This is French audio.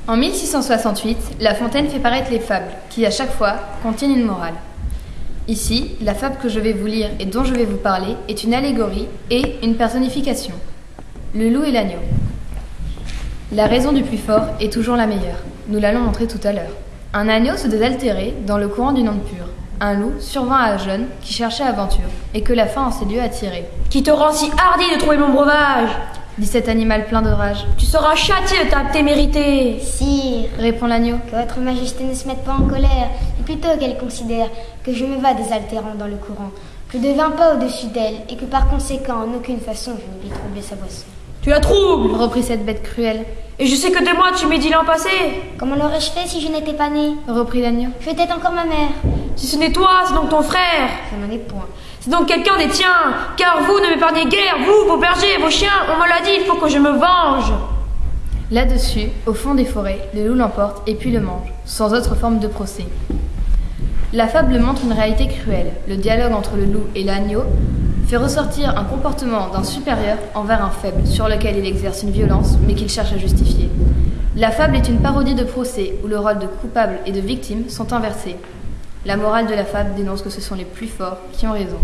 En 1668, La Fontaine fait paraître les fables, qui à chaque fois contiennent une morale. Ici, la fable que je vais vous lire et dont je vais vous parler est une allégorie et une personnification. Le loup et l'agneau. La raison du plus fort est toujours la meilleure. Nous l'allons montrer tout à l'heure. Un agneau se désaltérait dans le courant d'une onde pure. Un loup survint à un jeune qui cherchait aventure et que la faim en ces lieux attirait. Qui te rend si hardi de trouver mon breuvage? Dit cet animal plein de rage. Tu seras châtié de ta témérité. Sire, Répond l'agneau. que votre majesté ne se mette pas en colère, mais plutôt qu'elle considère que je me vas désaltérant dans le courant, que je ne devins pas au-dessus d'elle, et que par conséquent, en aucune façon, je ne puis troubler sa boisson. Tu la troubles. Reprit cette bête cruelle. Et je sais que de moi tu m'es dit l'an passé. Comment l'aurais-je fait si je n'étais pas née? Reprit l'agneau. Je étais encore ma mère. Si ce n'est toi, c'est donc ton frère. Ça n'en est point. C'est donc quelqu'un des tiens. Car vous ne m'épargnez guère, vous, vos bergers, vos chiens. On me l'a dit, il faut que je me venge. Là-dessus, au fond des forêts, le loup l'emporte et puis le mange, sans autre forme de procès. La fable montre une réalité cruelle. Le dialogue entre le loup et l'agneau fait ressortir un comportement d'un supérieur envers un faible, sur lequel il exerce une violence, mais qu'il cherche à justifier. La fable est une parodie de procès, où le rôle de coupable et de victime sont inversés. La morale de la fable dénonce que ce sont les plus forts qui ont raison.